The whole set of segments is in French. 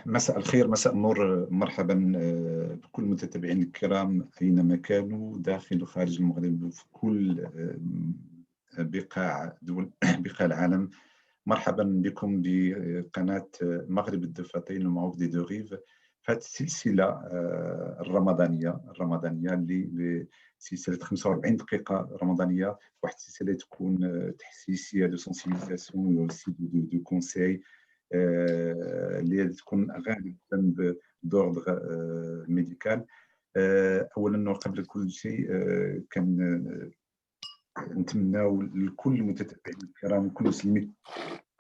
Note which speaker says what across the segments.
Speaker 1: مساء الخير، مساء النور، مرحبا بكل المتتبعين الكرام أينما كانوا داخل وخارج المغرب في كل بقاع دول بقاع العالم. مرحبا بكم بقناة مغرب الضفتين المعروف دي دو ريف في هذه السلسلة الرمضانية اللي سلسلة 45 دقيقة رمضانية، واحد السلسلة تكون تحسيسية دو سونسيبيليزاسيون وأوسي دو كونساي اللي تكون غالبا دوردغ ميديكال. اولا وقبل كل شيء كان نتمناو لكل المتتبعين الكرام وكل المسلمين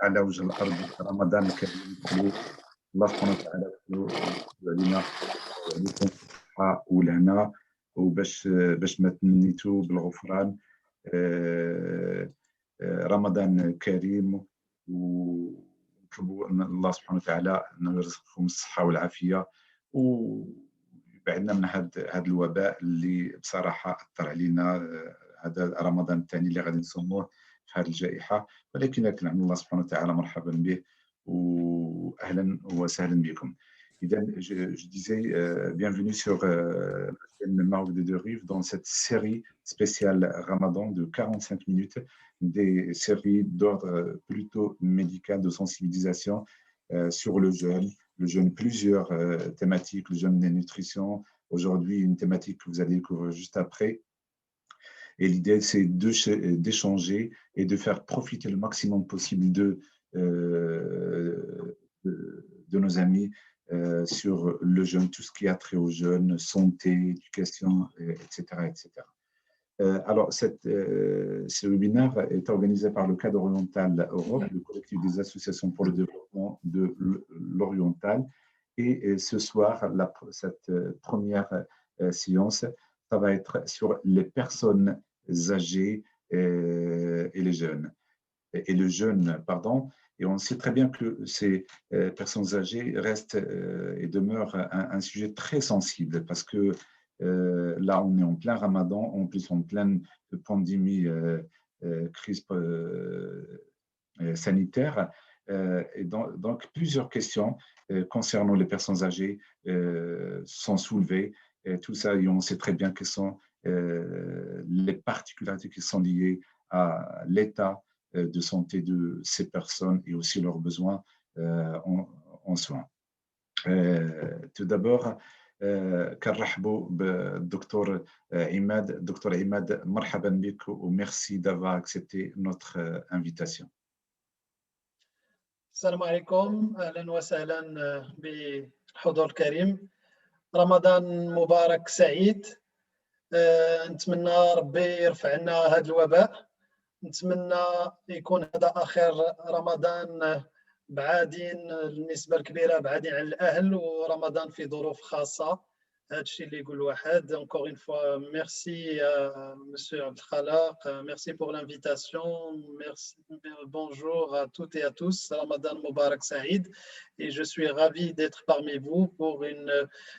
Speaker 1: على وجه الارض رمضان كريم. الله سبحانه وتعالى علينا وعليكم الصحه والهنا، وباش ما تمنيتوا بالغفران. رمضان كريم، ونطلبوا ان الله سبحانه وتعالى انه يرزقكم الصحه والعافيه ويبعدنا من هذا الوباء اللي بصراحه اثر علينا. هذا رمضان الثاني اللي غادي نصوموه في هذه الجائحه، ولكن نعم الله سبحانه وتعالى مرحبا به واهلا وسهلا بكم. إذا je disais bienvenue sur la chaîne Maroc de Deux Rives dans cette série spéciale Ramadan de 45 minutes, des séries d'ordre plutôt médical, de sensibilisation sur le jeûne, plusieurs thématiques, le jeûne des nutritions. Aujourd'hui, une thématique que vous allez découvrir juste après. Et l'idée, c'est d'échanger et de faire profiter le maximum possible de nos amis sur le jeûne, tout ce qui a trait au jeûne, santé, éducation, etc. etc. Alors, ce webinaire est organisé par le Cadre Oriental Europe, le collectif des associations pour le développement de l'Oriental. Et ce soir, cette première séance, ça va être sur les personnes âgées et les jeunes. Et le jeûne, pardon. Et on sait très bien que ces personnes âgées restent et demeurent un sujet très sensible parce que là, on est en plein Ramadan, en plus en pleine pandémie, crise sanitaire. Et donc, plusieurs questions concernant les personnes âgées sont soulevées. Et tout ça, et on sait très bien quelles sont les particularités qui sont liées à l'état de santé de ces personnes et aussi leurs besoins en soins. Tout d'abord, كنرحبوا بالدكتور عماد. دكتور عماد مرحبا بك وميرسي d'avoir accepté notre invitation.
Speaker 2: السلام عليكم، اهلا وسهلا بالحضور الكريم. رمضان مبارك سعيد. نتمنى ربي يرفع عنا هذا الوباء، نتمنى يكون هذا آخر رمضان بعادين النسبة الكبيرة بعادين عن الأهل، ورمضان في ظروف خاصة. هذا الشيء اللي يقول الواحد. Encore une fois, merci Monsieur Abdelkhalaq, merci pour l'invitation, merci, bonjour à toutes et à tous, Ramadan Mubarak Saïd, et je suis ravi d'être parmi vous pour une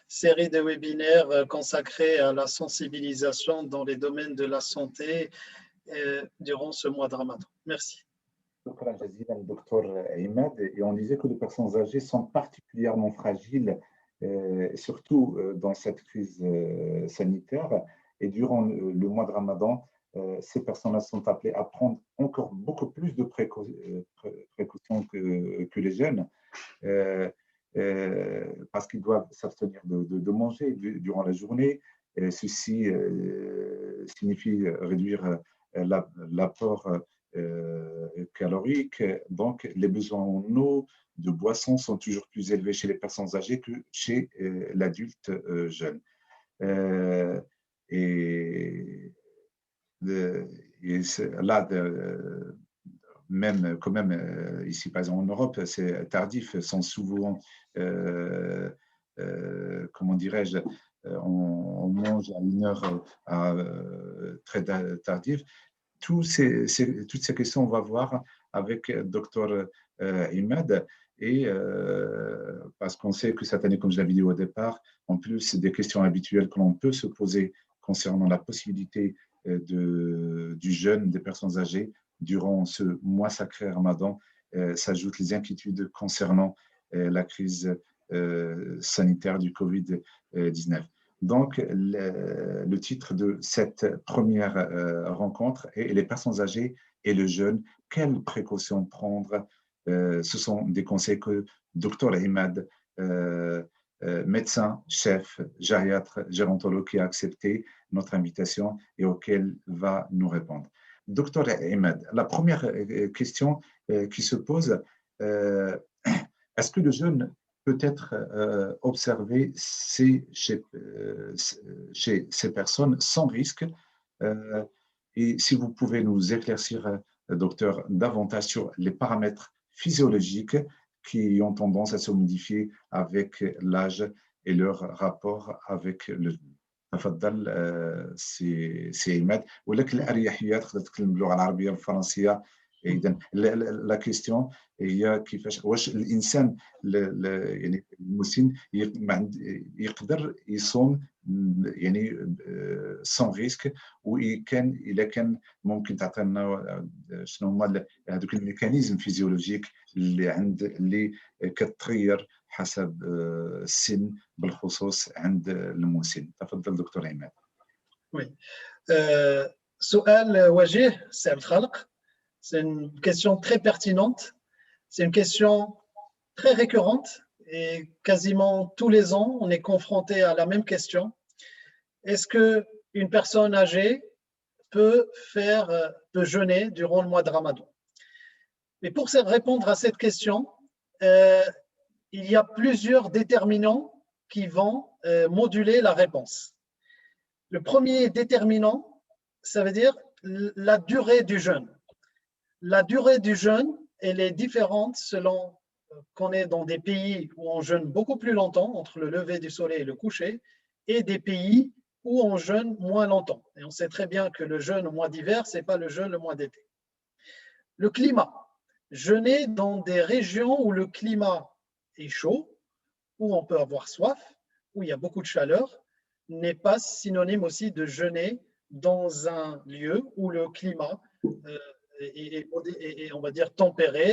Speaker 2: série de webinaires consacrés à la sensibilisation dans les domaines de la santé durant ce mois de Ramadan. Merci.
Speaker 1: شكرا جزيلا دكتور عماد. Et on disait que les personnes âgées sont particulièrement fragiles, surtout dans cette crise sanitaire. Et durant le mois de Ramadan, ces personnes-là sont appelées à prendre encore beaucoup plus de précautions que les jeunes, parce qu'ils doivent s'abstenir de manger durant la journée. Et ceci signifie réduire l'apport calorique. Donc, les besoins en eau, de boissons sont toujours plus élevés chez les personnes âgées que chez l'adulte jeune. Et là, même quand même ici, par exemple en Europe, c'est tardif, sont souvent, comment dirais-je, on mange à une heure très tardive. Toutes ces questions, on va voir avec Dr Imad. Et parce qu'on sait que cette année, comme je l'avais dit au départ, en plus des questions habituelles que l'on peut se poser concernant la possibilité du jeûne des personnes âgées durant ce mois sacré Ramadan, s'ajoutent les inquiétudes concernant la crise sanitaire du Covid-19. Donc, le titre de cette première rencontre est les personnes âgées et le jeune. Quelles précautions prendre? Ce sont des conseils que Dr Imad, médecin, chef, gériatre, gérontologue, qui a accepté notre invitation et auquel va nous répondre. Dr Imad, la première question qui se pose, est-ce que le jeune peut être observé chez ces personnes sans risque? Et si vous pouvez nous éclaircir, docteur, davantage sur les paramètres physiologiques qui ont tendance à se modifier avec l'âge et leur rapport avec le تفضل سي عماد ولكن الاريحيه تقدر تتكلم باللغه العربيه والفرنسيه. اذا لا كيستيون هي كيفاش واش الانسان يعني المسن يقدر يصوم يعني سون ريسك، وكان اذا كان ممكن تعطينا شنو هما هذوك الميكانيزم فيزيولوجيك اللي كتغير حسب السن بالخصوص عند المسن. تفضل دكتور عماد.
Speaker 2: Oui. سؤال وجيه سي عبد الخالق. C'est une question très pertinente. C'est une question très récurrente et quasiment tous les ans, on est confronté à la même question. Est-ce qu'une personne âgée peut jeûner durant le mois de Ramadan? Mais pour répondre à cette question, il y a plusieurs déterminants qui vont moduler la réponse. Le premier déterminant, ça veut dire la durée du jeûne. La durée du jeûne, elle est différente selon qu'on est dans des pays où on jeûne beaucoup plus longtemps, entre le lever du soleil et le coucher, et des pays où on jeûne moins longtemps. Et on sait très bien que le jeûne au mois d'hiver, ce n'est pas le jeûne le mois d'été. Le climat. Jeûner dans des régions où le climat est chaud, où on peut avoir soif, où il y a beaucoup de chaleur, n'est pas synonyme aussi de jeûner dans un lieu où le climat est on va dire tempéré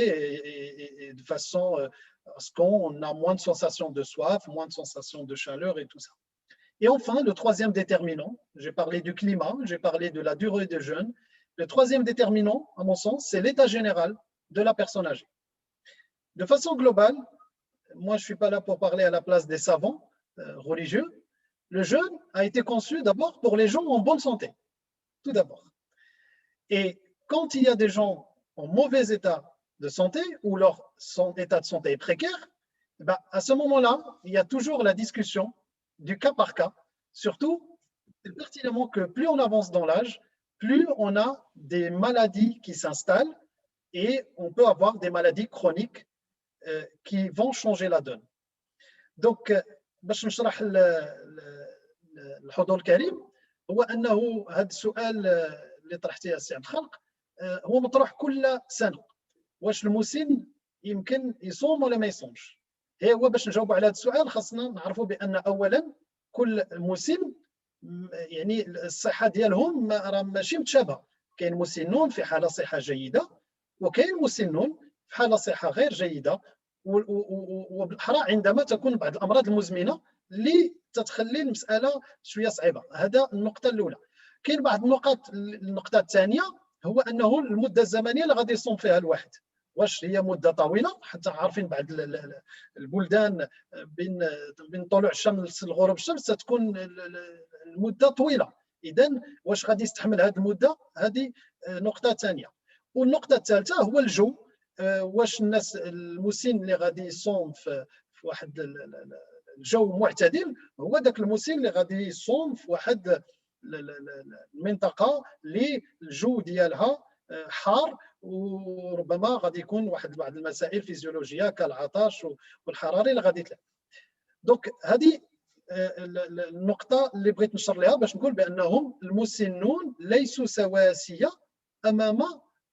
Speaker 2: et de façon à ce qu'on a moins de sensation de soif, moins de sensation de chaleur et tout ça. Et enfin, le troisième déterminant, j'ai parlé du climat, j'ai parlé de la durée de jeûne. Le troisième déterminant, à mon sens, c'est l'état général de la personne âgée. De façon globale, moi je ne suis pas là pour parler à la place des savants religieux. Le jeûne a été conçu d'abord pour les gens en bonne santé, tout d'abord. Et quand il y a des gens en mauvais état de santé ou leur état de santé est précaire, ben à ce moment-là, il y a toujours la discussion du cas par cas. Surtout, c'est pertinemment que plus on avance dans l'âge, plus on a des maladies qui s'installent et on peut avoir des maladies chroniques qui vont changer la donne. Donc, باش نشرح الحضور الكريم هو انه هذا السؤال اللي طرحتيه السي عبد الخالق هو مطروح كل سنه. واش المسن يمكن يصوم ولا ما يصومش؟ هو باش نجاوبوا على هذا السؤال خاصنا نعرفوا بان اولا كل مسن يعني الصحه ديالهم راه ماشي متشابهه. كاين مسنون في حاله صحه جيده وكاين مسنون في حاله صحه غير جيده، وبالاحرى عندما تكون بعض الامراض المزمنه اللي تتخلي المساله شويه صعيبه. هذا النقطه الاولى. كاين بعض النقطه الثانيه هو انه المده الزمنيه اللي غادي يصوم فيها الواحد، واش هي مده طويله؟ حتى عارفين بعض البلدان بين طلوع الشمس لغروب الشمس تكون المده طويله. اذا واش غادي يستحمل هذه المده؟ هذه نقطه ثانيه. والنقطه الثالثه هو الجو. واش الناس المسن اللي غادي يصوم في واحد الجو معتدل هو ذاك المسن اللي غادي يصوم في واحد المنطقه اللي الجو ديالها حار وربما غادي يكون بعض المسائل فيزيولوجيه كالعطش والحراره اللي غادي تلعب. دونك هذه النقطه اللي بغيت نشر لها باش نقول بانهم المسنون ليسوا سواسيه امام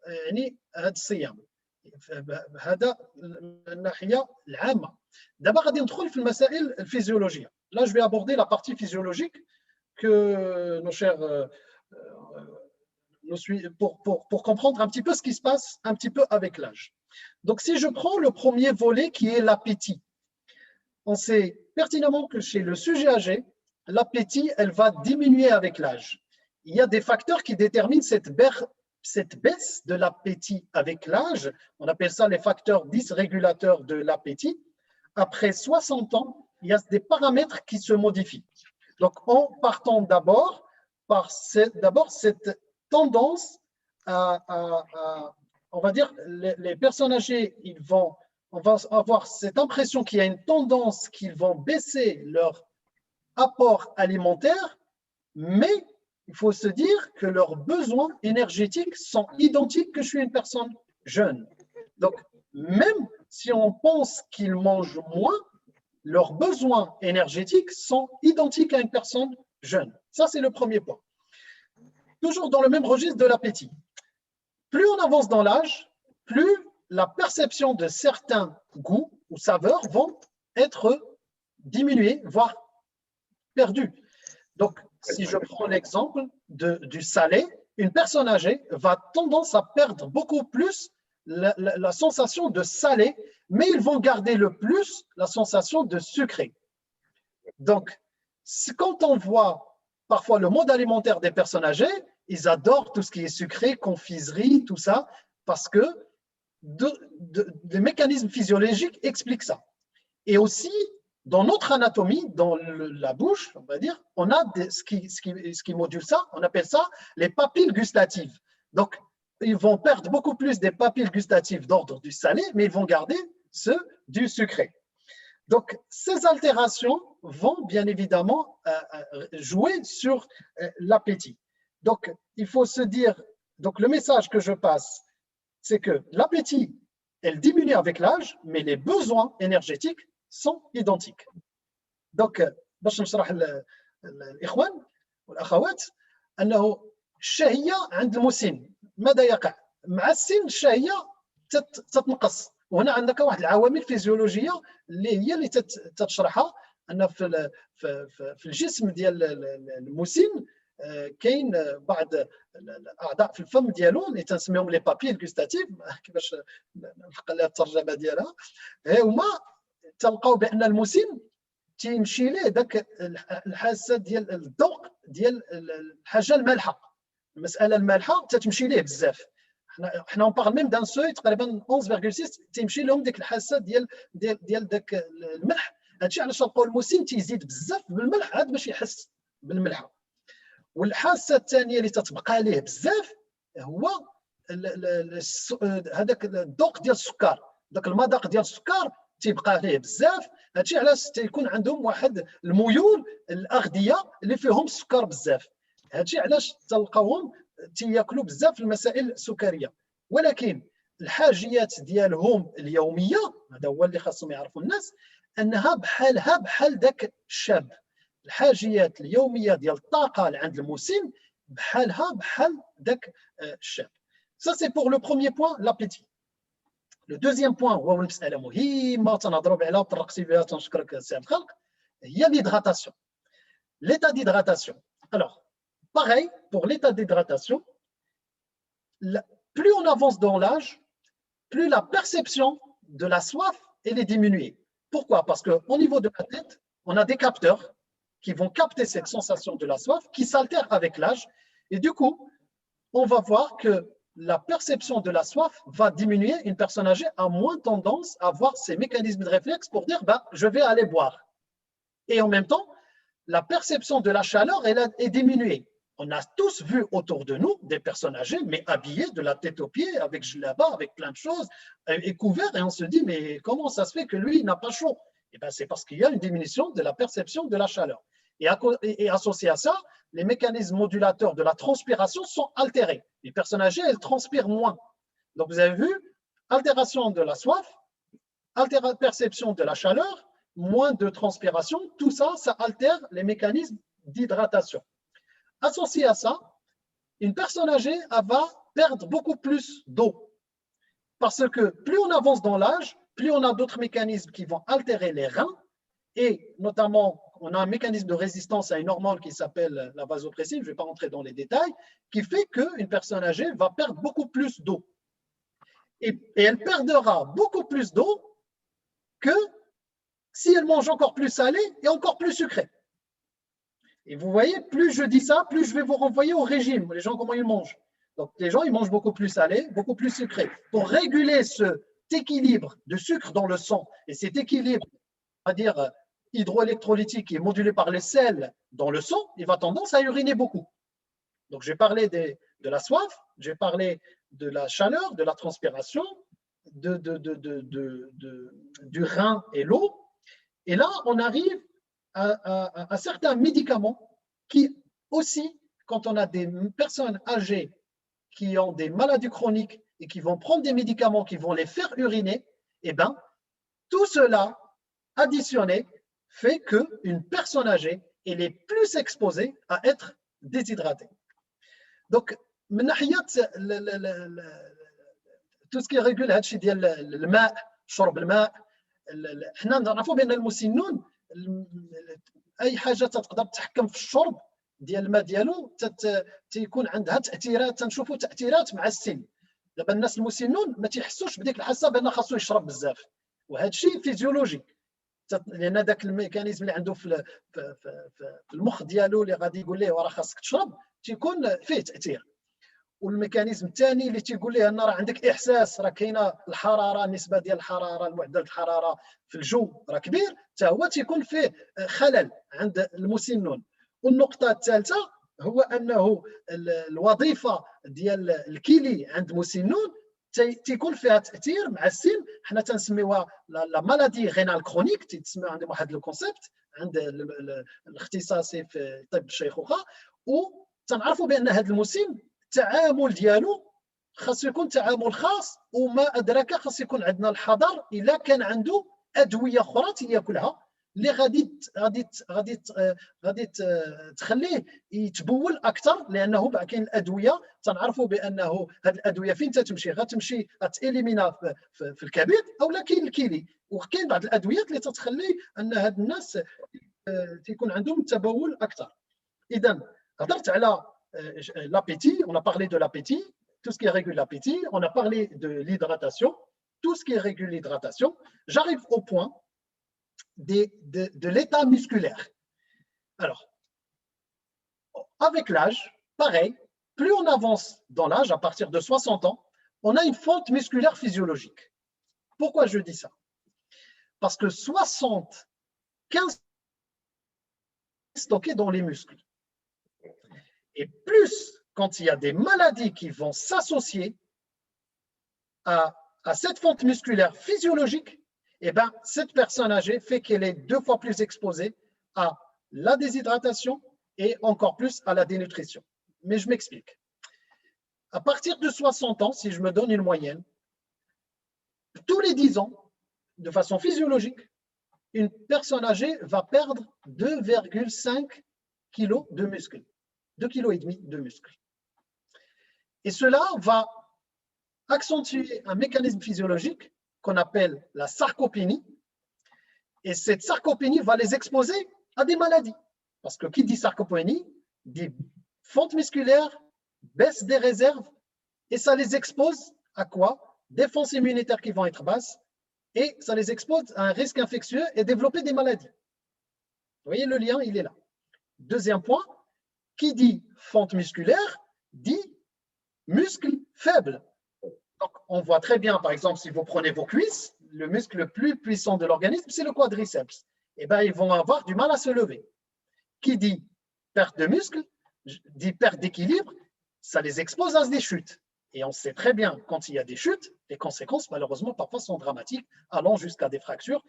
Speaker 2: يعني هذا الصيام. هذا الناحيه العامه. دابا غادي ندخل في المسائل الفيزيولوجيه. Là je vais aborder la partie physiologique que nos chers pour comprendre un petit peu ce qui se passe un petit peu avec l'âge. Donc si je prends le premier volet qui est l'appétit. on sait pertinemment que chez le sujet âgé, l'appétit, elle va diminuer avec l'âge. Il y a des facteurs qui déterminent cette baisse de l'appétit avec l'âge. On appelle ça les facteurs dysrégulateurs de l'appétit. Après 60 ans, il y a des paramètres qui se modifient. Donc, en partant d'abord par cette tendance on va dire, les personnes âgées, on va avoir cette impression qu'il y a une tendance qu'ils vont baisser leur apport alimentaire, mais il faut se dire que leurs besoins énergétiques sont identiques que chez une personne jeune. Donc, même si on pense qu'ils mangent moins, leurs besoins énergétiques sont identiques à une personne jeune. Ça, c'est le premier point. Toujours dans le même registre de l'appétit. Plus on avance dans l'âge, plus la perception de certains goûts ou saveurs vont être diminuées, voire perdues. Donc, si je prends l'exemple du salé, une personne âgée va tendance à perdre beaucoup plus la sensation de salé, mais ils vont garder le plus la sensation de sucré. Donc, quand on voit parfois le mode alimentaire des personnes âgées, ils adorent tout ce qui est sucré, confiserie, tout ça, parce que des mécanismes physiologiques expliquent ça. Et aussi, dans notre anatomie, dans la bouche, on va dire, on a ce qui module ça, on appelle ça les papilles gustatives. Donc, ils vont perdre beaucoup plus des papilles gustatives d'ordre du salé, mais ils vont garder ceux du sucré. Donc, ces altérations vont bien évidemment jouer sur l'appétit. Donc, il faut se dire, donc le message que je passe, c'est que l'appétit, elle diminue avec l'âge, mais les besoins énergétiques sont identiques. Donc, باش نشرح الإخوان والأخوات أنه الشهية عند المسن ماذا يقع؟ مع السن الشهية تتنقص، وهنا عندك واحد العوامل فيزيولوجية اللي تشرحها أن في الجسم ديال المسن كاين بعض الاعضاء في الفم ديالو اللي تنسميهم لي بابيل غوستاتيف، كيفاش نلقى لها الترجمه ديالها، هما تلقاو بان المسن تيمشي ليه داك الحاسه ديال الذوق ديال الحاجه المالحه، المساله المالحه تتمشي ليه بزاف. حنا اون بارل ميم دان سوي تقريبا 11.6 تيمشي لهم ديك الحاسه ديال داك الملح. هادشي علاش تلقاو المسن تيزيد بزاف بالملح عاد باش يحس بالملحه. والحاسه الثانيه اللي تتبقى ليه بزاف هو هذاك الذوق ديال السكر، داك المذاق ديال السكر تيبقى ليه بزاف. هادشي علاش تيكون عندهم واحد الميول الاغذيه اللي فيهم السكر بزاف. هادشي علاش تلقاوهم تياكلوا بزاف المسائل السكريه. ولكن الحاجيات ديالهم اليوميه، هذا هو اللي خاصهم يعرفوا الناس، انها بحال داك الشاب. الحاجيات اليوميه ديال الطاقه اللي عند المسن بحال داك الشاب. Ça c'est pour le premier point, l'appétit. Le deuxième point هو مساله مهمه تنهضروا عليها وترقصي بها، تنشكرك سي عبد الخالق، هي l'hydratation. L'état d'hydratation. Alors, pareil pour l'état d'hydratation, plus on avance dans l'âge, plus la perception de la soif elle est diminuée. Pourquoi? Parce qu'au niveau de la tête, on a des capteurs qui vont capter cette sensation de la soif, qui s'altère avec l'âge. Et du coup, on va voir que la perception de la soif va diminuer. Une personne âgée a moins tendance à avoir ces mécanismes de réflexe pour dire je vais aller boire. Et en même temps, la perception de la chaleur elle est diminuée. On a tous vu autour de nous des personnes âgées, mais habillées de la tête aux pieds, avec gelaba, avec plein de choses, et couverts, et on se dit, mais comment ça se fait que lui, il n'a pas chaud? Eh bien, c'est parce qu'il y a une diminution de la perception de la chaleur. Et associé à ça, les mécanismes modulateurs de la transpiration sont altérés. Les personnes âgées, elles transpirent moins. Donc, vous avez vu, altération de la soif, perception de la chaleur, moins de transpiration, tout ça, ça altère les mécanismes d'hydratation. Associé à ça, une personne âgée va perdre beaucoup plus d'eau. Parce que plus on avance dans l'âge, plus on a d'autres mécanismes qui vont altérer les reins, et notamment, on a un mécanisme de résistance à une hormone qui s'appelle la vasopressine, je ne vais pas rentrer dans les détails, qui fait qu'une personne âgée va perdre beaucoup plus d'eau. Et elle perdra beaucoup plus d'eau que si si elles mangent encore plus salé et encore plus sucré. Et vous voyez, plus je dis ça, plus je vais vous renvoyer au régime, les gens, comment ils mangent. Donc, les gens, ils mangent beaucoup plus salé, beaucoup plus sucré. Pour réguler cet équilibre de sucre dans le sang et cet équilibre, on va dire, hydroélectrolytique qui est modulé par les sels dans le sang, il va tendance à uriner beaucoup. Donc, j'ai parlé de la soif, j'ai parlé de la chaleur, de la transpiration, du rein et l'eau. Et là, on arrive à certains médicaments qui aussi, quand on a des personnes âgées qui ont des maladies chroniques et qui vont prendre des médicaments qui vont les faire uriner, eh bien, tout cela additionné fait qu'une personne âgée elle est plus exposée à être déshydratée. Donc, tout ce qui régule هادشي ديال الماء شرب الماء حنا نعرفوا بان المسنون اي حاجه تقدر تتحكم في الشرب ديال الماء ديالو تيكون عندها تاثيرات تنشوفوا تاثيرات مع السن دابا الناس المسنون ما تيحسوش بديك الحاسه بان خاصو يشرب بزاف وهذا الشيء فيزيولوجي لان ذاك الميكانيزم اللي عنده في المخ ديالو اللي غادي يقول ليه راه خاصك تشرب تيكون فيه تاثير. والميكانيزم الثاني اللي تيقول ليه ان راه عندك احساس راه كاينه الحراره النسبه ديال الحراره معدل الحراره في الجو راه كبير حتى هو تيكون فيه خلل عند المسنون. والنقطه الثالثه هو انه الوظيفه ديال الكلي عند المسنون تيكون فيها تاثير مع السن. حنا تنسميوها لا مالادي غينال كرونيك تسمى عندهم واحد الكونسيبت عند الاختصاصي في طب الشيخوخه. وتنعرفوا بان هذا المسن التعامل ديالو خاص يكون تعامل خاص وما ادراك خاص يكون عندنا الحذر الا كان عنده ادويه اخرى تياكلها اللي غادي تخليه يتبول اكثر لانه كاين الادويه تنعرفوا بانه هذه الادويه فين تتمشي غتمشي تاليمينا في الكبد او لا كاين الكلي. وكاين بعض الادويات اللي تتخلي ان هاد الناس تيكون عندهم تبول اكثر. اذا هضرت على l'appétit, on a parlé de l'appétit, tout ce qui régule l'appétit, on a parlé de l'hydratation, tout ce qui régule l'hydratation. J'arrive au point de l'état musculaire. Alors, avec l'âge, pareil, plus on avance dans l'âge, à partir de 60 ans, on a une fonte musculaire physiologique. Pourquoi je dis ça? Parce que 75 stockés dans les muscles. Et plus, quand il y a des maladies qui vont s'associer à cette fonte musculaire physiologique, eh ben, cette personne âgée fait qu'elle est 2 fois plus exposée à la déshydratation et encore plus à la dénutrition. Mais je m'explique. À partir de 60 ans, si je me donne une moyenne, tous les 10 ans, de façon physiologique, une personne âgée va perdre 2,5 kg de muscles. 2,5 kg de muscles. Et cela va accentuer un mécanisme physiologique qu'on appelle la sarcopénie. Et cette sarcopénie va les exposer à des maladies. Parce que qui dit sarcopénie dit fonte musculaire, baisse des réserves, et ça les expose à quoi? Défense immunitaire qui vont être basse, et ça les expose à un risque infectieux et développer des maladies. Vous voyez, le lien, il est là. Deuxième point, qui dit fonte musculaire dit muscle faible. Donc, on voit très bien, par exemple, si vous prenez vos cuisses, le muscle le plus puissant de l'organisme, c'est le quadriceps. Eh bien, ils vont avoir du mal à se lever. Qui dit perte de muscle, dit perte d'équilibre, ça les expose à des chutes. Et on sait très bien, quand il y a des chutes, les conséquences, malheureusement, parfois sont dramatiques, allant jusqu'à des fractures.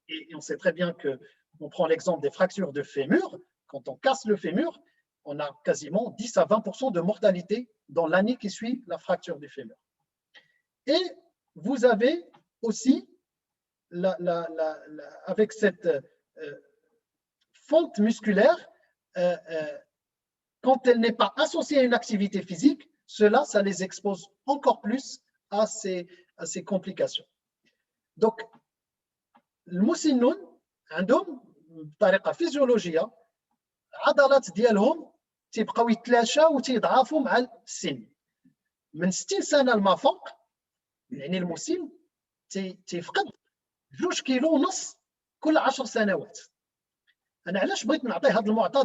Speaker 2: Et on sait très bien que, on prend l'exemple des fractures de fémur, quand on casse le fémur, on a quasiment 10 à 20% de mortalité dans l'année qui suit la fracture du fémur. Et vous avez aussi, avec cette fonte musculaire, quand elle n'est pas associée à une activité physique, cela, ça les expose encore plus à ces complications. Donc, المسنون عندهم بطريقة فيزيولوجية العضلات ديالهم تيبقاو يتلاشاو وتيضعفوا مع السن. من 60 سنة لما فوق يعني المسن تيفقد 2,5 كيلو كل 10 سنوات. انا علاش بغيت نعطي هذا المعطى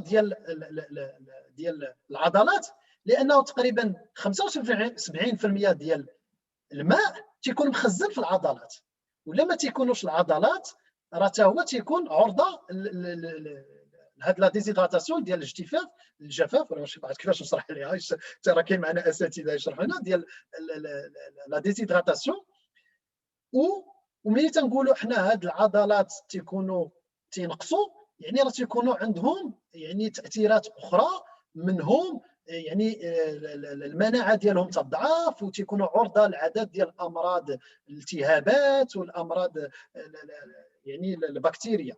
Speaker 2: ديال العضلات؟ لانه تقريبا 75% ديال الماء تيكون مخزن في العضلات، ولا ما تيكونوش العضلات راه حتى هو تيكون عرضه لهاد لا ديزيدراتاسيون ديال الجفاف، ولا ماشي بعرف كيفاش نشرح ليها، راه كاين معنا اساتذه يشرحوا لنا ديال لا ديزيدراتاسيون. وملي تنقولوا حنا هاد العضلات تيكونوا تينقصوا، يعني راه تيكونوا عندهم يعني تاثيرات اخرى، منهم يعني المناعه ديالهم تضعف، وتيكونوا عرضه لعدد ديال الامراض، الالتهابات والامراض يعني البكتيريا.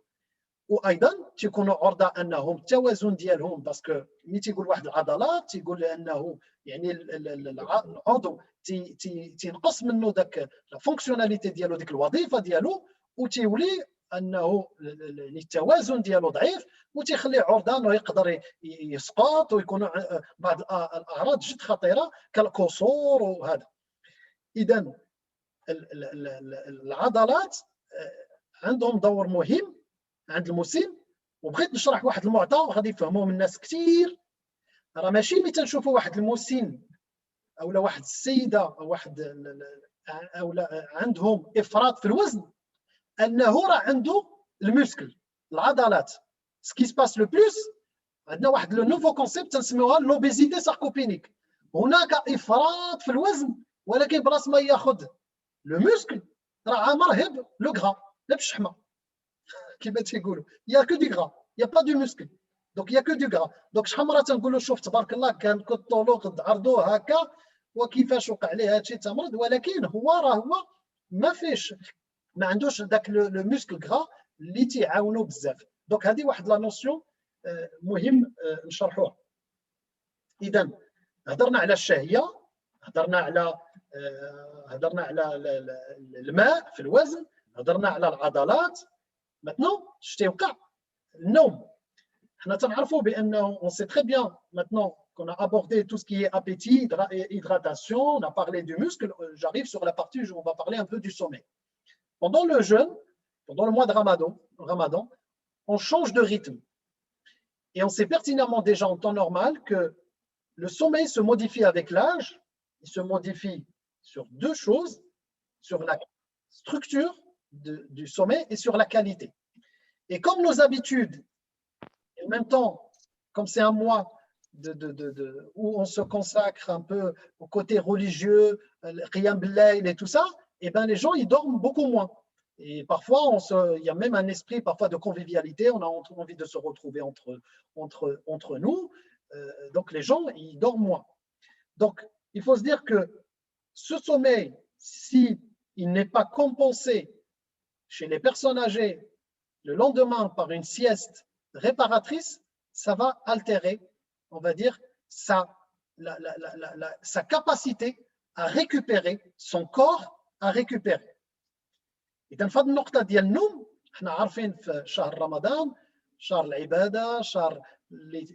Speaker 2: وايضا تيكونوا عرضه انهم التوازن ديالهم، باسكو ملي تيقول واحد العضلات تيقول انه يعني العضو تينقص منه داك لا فونكسيوناليتي ديالو، ديك الوظيفه ديالو، وتيولي انه التوازن ديالو ضعيف، وتيخليه عرضه انه يقدر يسقط، ويكون بعض الاعراض جد خطيره كالكسور وهذا. اذا العضلات عندهم دور مهم عند المسن. وبغيت نشرح واحد المعطى وغادي يفهموه من الناس كثير. راه ماشي ملي تنشوفوا واحد المسن او واحد السيده او واحد او عندهم افراط في الوزن انه راه عنده المسكل العضلات. سكي سباس لو بلوس، عندنا واحد لو نوفو كونسيبت تنسميوها لوبيزيتي ساركوبينيك. هناك افراط في الوزن، ولكن بلاص ما ياخذ لو مسكل راه مرهب لو غرا، لا بالشحمه كيما تيقولوا، يا كو دي غرا، يا با دو مسكل، دونك يا كو دو غرا. دونك شحال مره تنقولوا شوف تبارك الله كان كطولو قد عرضوه هكا وكيفاش وقع ليه هادشي تمرض، ولكن هو ما فيش، ما عندوش داك لو مسكل غرا اللي تيعاونوا بزاف. دونك هذه واحد لا نوسيون مهم نشرحوها. اذا هضرنا على الشهيه، هضرنا على الماء في الوزن، هضرنا على العضلات. maintenant اش تيوقع؟ النوم. حنا تنعرفوا بانه on sait très bien maintenant qu'on a abordé tout ce qui est appétit, hydratation, on a parlé du muscle, j'arrive sur la partie où on va parler un peu du sommeil. Pendant le jeûne, pendant le mois de Ramadan, on change de rythme. Et on sait pertinemment déjà en temps normal que le sommeil se modifie avec l'âge. Il se modifie sur deux choses, sur la structure du sommeil et sur la qualité. Et comme nos habitudes, et en même temps, comme c'est un mois où on se consacre un peu au côté religieux, Qiyam Billayl et tout ça, et ben les gens ils dorment beaucoup moins. Et parfois, il y a même un esprit parfois de convivialité, on a envie de se retrouver entre nous. Donc les gens ils dorment moins. Donc il faut se dire que ce sommeil, si il n'est pas compensé chez les personnes âgées le lendemain par une sieste réparatrice, ça va altérer, on va dire, sa capacité à récupérer, son corps à récupérer. إذا في هذه النقطة ديال النوم، احنا عارفين في شهر رمضان شهر العبادة، شهر اللي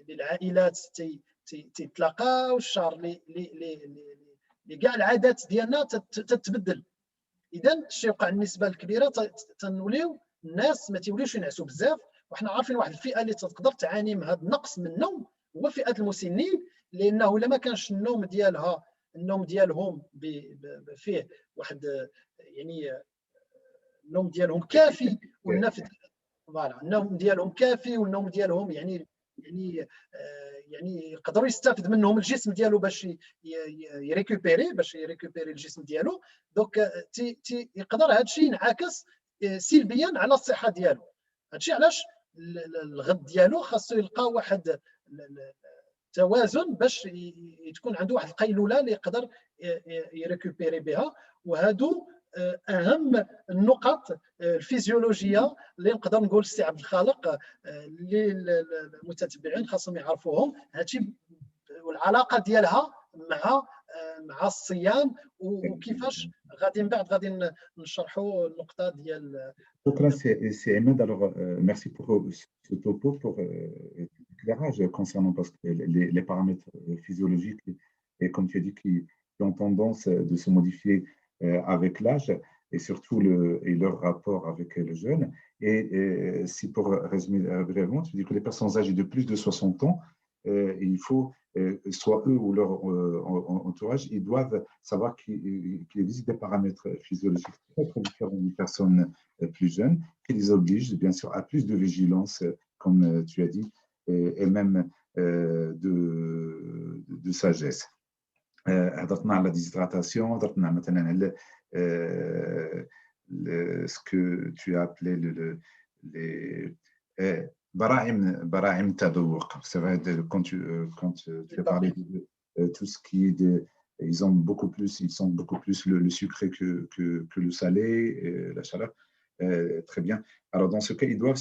Speaker 2: العائلات تتلاقاو، الشهر اللي كاع العادات ديالنا تتبدل. إذا الشيء يوقع النسبة الكبيرة تنوليو الناس ما تيوليوش ينعسوا بزاف. وحنا عارفين واحد الفئة اللي تقدر تعاني من هذا النقص من النوم هو فئة المسنين، لأنه الا ما كانش النوم ديالهم فيه واحد يعني النوم ديالهم كافي، والنفس فوالا النوم ديالهم كافي والنوم ديالهم يعني يقدروا يستافد منهم الجسم ديالو باش يريكوبيري الجسم ديالو. دونك يقدر هذا الشيء ينعكس سلبيا على الصحه ديالو. هذا الشيء علاش الغد ديالو خاصو يلقى واحد توازن باش تكون عنده واحد القيلوله اللي يقدر يريكوبيري بها. وهادو اهم النقط الفيزيولوجيه اللي نقدر نقول السي عبد الخالق اللي المتتبعين خاصهم يعرفوهم. هادشي والعلاقه ديالها مع الصيام وكيفاش غادي من بعد غادي نشرحوا النقطه ديال.
Speaker 1: شكرا سي عماد. Alors merci pour ce topo, pour l'éclairage concernant parce que les paramètres physiologiques et comme tu as dit qui ont tendance de se modifier avec l'âge. et surtout leur rapport avec le jeune. Et si pour résumer brièvement, tu dis que les personnes âgées de plus de 60 ans, il faut, soit eux ou leur entourage, ils doivent savoir qu'il existe des paramètres physiologiques très, très différents des personnes plus jeunes, qui les obligent, bien sûr, à plus de vigilance, comme tu as dit, et même de sagesse. هضرنا على la déshydratation, هضرنا مثلا على ce que tu as appelé les براعم التذوق. C'est vrai, quand tu as parlé de tout ce qui est ils sentent beaucoup plus le sucré que le salé, la chaleur. Très bien. Alors, dans ce cas, ils doivent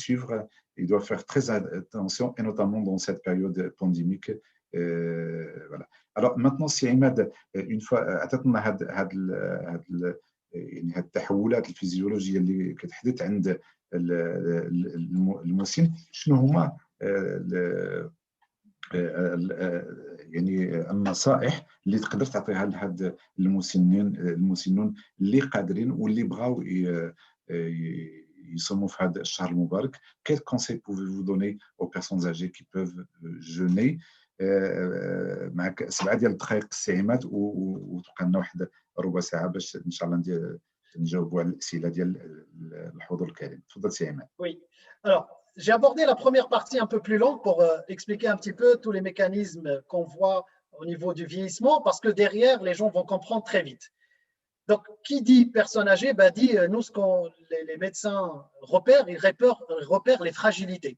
Speaker 1: faire très attention, et notamment dans cette période pandémique. Voilà. Alors, maintenant, si Imad, une fois, عطاتنا يعني هاد التحولات الفيزيولوجيه اللي كتحدث عند المسن، شنو هما يعني النصائح اللي تقدر تعطيها لهاد المسنون اللي قادرين واللي بغاو يصوموا في هذا الشهر المبارك. Quels conseils pouvez-vous donner aux personnes âgées qui peuvent jeûner؟ معك 7 ديال الدقائق الساعمات وتبقى لنا واحد ربع ساعه باش ان شاء الله نجاوبوا على الاسئله ديال الحضور الكريم. تفضل سي عماد.
Speaker 2: Oui. Alors, j'ai abordé la première partie un peu plus longue pour expliquer un petit peu tous les mécanismes qu'on voit au niveau du vieillissement, parce que derrière, les gens vont comprendre très vite. Donc, qui dit personne âgée, dit nous, ce qu'on les médecins repèrent, ils repèrent les fragilités.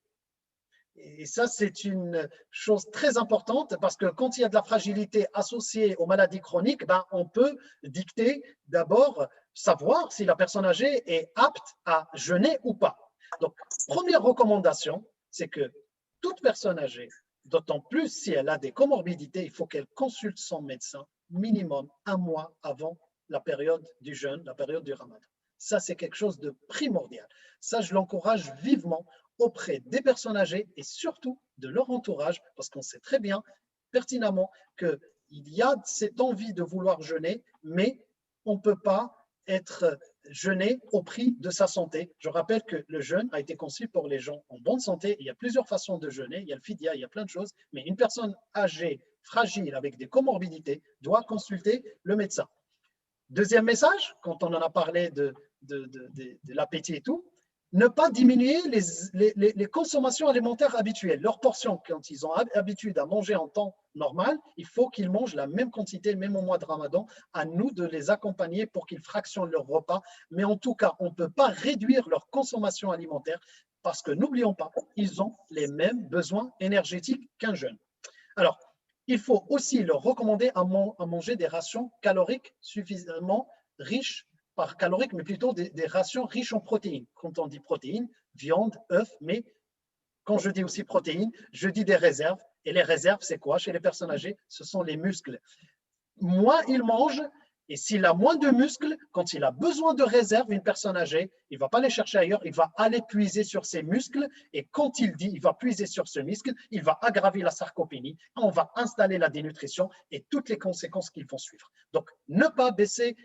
Speaker 2: Et ça, c'est une chose très importante parce que quand il y a de la fragilité associée aux maladies chroniques, on peut dicter d'abord savoir si la personne âgée est apte à jeûner ou pas. Donc, première recommandation, c'est que toute personne âgée, d'autant plus si elle a des comorbidités, il faut qu'elle consulte son médecin minimum 1 mois avant la période du jeûne, la période du ramadan. Ça, c'est quelque chose de primordial. Ça, je l'encourage vivement auprès des personnes âgées et surtout de leur entourage, parce qu'on sait très bien, pertinemment, qu'il y a cette envie de vouloir jeûner, mais on ne peut pas être jeûné au prix de sa santé. Je rappelle que le jeûne a été conçu pour les gens en bonne santé. Il y a plusieurs façons de jeûner, il y a le fidya, il y a plein de choses, mais une personne âgée, fragile, avec des comorbidités, doit consulter le médecin. Deuxième message, quand on en a parlé de l'appétit et tout, ne pas diminuer les consommations alimentaires habituelles. Leur portion, quand ils ont l'habitude à manger en temps normal, il faut qu'ils mangent la même quantité, même au mois de Ramadan. À nous de les accompagner pour qu'ils fractionnent leur repas. Mais en tout cas, on ne peut pas réduire leur consommation alimentaire parce que n'oublions pas, ils ont les mêmes besoins énergétiques qu'un jeune. Alors, il faut aussi leur recommander à manger des rations caloriques suffisamment riches par calorique, mais plutôt des rations riches en protéines. Quand on dit protéines, viande, œufs, mais quand je dis aussi protéines, je dis des réserves. Et les réserves, c'est quoi chez les personnes âgées? Ce sont les muscles. Moins il mange, et s'il a moins de muscles, quand il a besoin de réserves, une personne âgée, il ne va pas les chercher ailleurs, il va aller puiser sur ses muscles. Et quand il dit il va puiser sur ce muscle, il va aggraver la sarcopénie, on va installer la dénutrition et toutes les conséquences qui vont suivre. Donc, ne pas baisser